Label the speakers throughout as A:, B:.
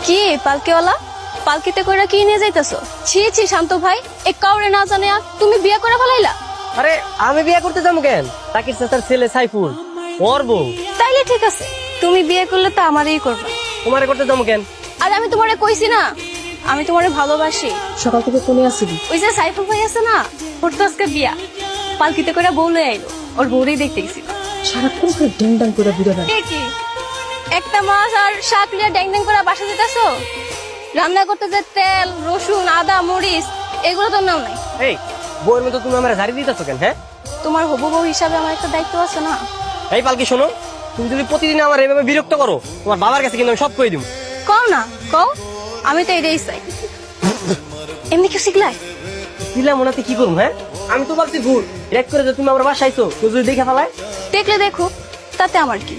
A: কি পালকিওয়ালা, পালকিতে কইরা কি নিয়ে যাইতাছো? ছি ছি শান্ত ভাই, এ কাউরে না জানে তুমি বিয়ে করে ফেলাইলা।
B: আরে আমি বিয়ে করতে যাবো কেন? তাকির চাচার ছেলে সাইফুল, ওর বউ।
A: তাইলে ঠিক আছে, তুমি বিয়ে করলে তো আমারই করবা।
B: তোমারে করতে যাবো কেন?
A: আর আমি তোমারে কইছি না আমি তোমারে ভালোবাসি।
C: সকাল থেকে কোনে আসছিলি?
A: ওই যে সাইফুল ভাই আছে না, ওর তো আজকে বিয়া, পালকিতে করে বউ লয়ে আইলো, ওর বউরেই দেখতে গেছিল।
C: সারাক্ষণ করে ড্যাং ড্যাং করে ঘুরে বেড়ায়।
A: এ কি একটা মাছ আর শাক লিয়া ড্যাং ড্যাং করে বাসা যেতেছো? রান্না করতে যে তেল রসুন আদা মরিচ এগুলো তো নাও নাই।
B: এই বউয়ের মতো তুমি আমার ঝাড়ি দিতেছো কেন? হ্যাঁ,
A: তোমার হবু বউ হিসাবে আমার একটা দায়িত্ব আছে না?
B: এই পালকি শোনো, তুমি যদি প্রতিদিন আমার এইভাবে বিরক্ত করো, তোমার বাবার কাছে কিন্তু আমি সব কই দিব।
A: কও না কও, আমি তো এটাই চাই। এমনি কেউ শিখলাই?
B: দিলাম ওনাতে কি করবো? হ্যাঁ, আমি তো ভাবছি ভুল রেক করে যে তুমি আমার বাসায় আইছো, কেউ যদি দেখে ফেলায়?
A: দেখলে দেখো, তাতে আমার কি?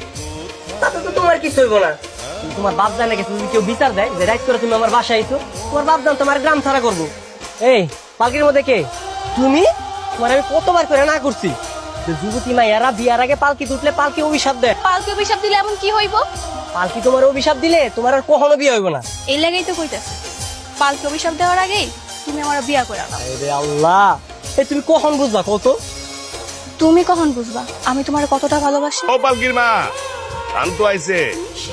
B: তাতে তো তোমার কিছু হইব না। তোমার বাপ জানে গেছে, যদি কেউ বিচার দেয় যে রাইট করে তুমি আমার বাসায় আইছো, তোমার বাপ জান তোমার গ্রাম ছাড়া করবো। এই পালকির মধ্যে কে তুমি? তোমার আমি কতবার করে না করছি যে যুবতী মাইয়ারা বিয়ার আগে পালকি তুললে পালকি অভিশাপ দেয়।
A: পালকি অভিশাপ দিলে এমন কি হইব?
B: পালকি তোমার অভিশাপ দিলে তোমার আর কখনো বিয়ে হইব না।
A: এই লাগাই তো কইতাছে, পালকি অভিশাপ দেওয়ার আগেই তুমি আমার বিয়া করে নাও।
B: আরে আল্লাহ, এই তুমি কখন বুঝবা কত?
A: তুমি কখন বুঝবা আমি তোমার কতটা ভালোবাসি?
D: ও পালকির মা, শান্ত আইছে,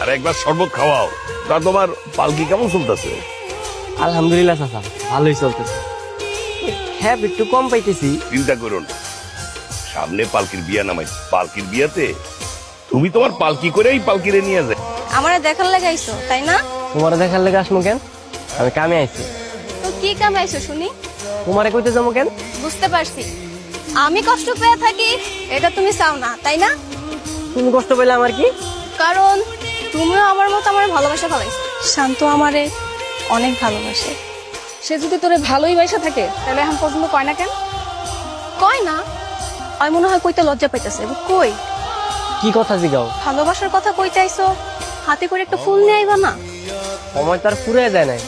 D: আর একবার শরবত খাওয়াও। তা তোমার পালকি কেমন চলতেছে?
B: আলহামদুলিল্লাহ চাচা, ভালোই চলতেছে। হ্যাঁ একটু কম পাইতেছি।
D: চিন্তা করো না, সামনে পালকির বিয়া নামাই, পালকির বিয়াতে তুমি তোমার পালকি করেই পালকিরে নিয়ে যায়।
A: আমারে দেখার লাগাইছো তাই না?
B: তোমার দেখার লেগে আসবো কেন? আমি কামে আইছি।
A: তো কি কামাইছো শুনি?
B: তোমারে কইতে যাবো কেন?
A: বুঝতে পারছি, আমি কষ্ট পেয়ে থাকি এটা তুমি চাও না তাই না?
B: তুমি কষ্ট পেলে আমার কি?
A: কারণ তুমিও আমার মতো আমার ভালোবাসা ফেলাইছো। শান্ত আমারে অনেক ভালোবাসে।
C: সে যদি তোরে ভালোই বাইসা থাকে তাহলে এখন পর্যন্ত কয় না কেন?
A: কয় না, আমি মনে হয় কইতে লজ্জা পাইতেছে। কই
B: কি কথা জিগাও?
A: ভালোবাসার কথা কইতে আইছো, হাতে করে একটা ফুল নিয়ে আইবা না?
B: সময় তার ফুরে যায় নাই।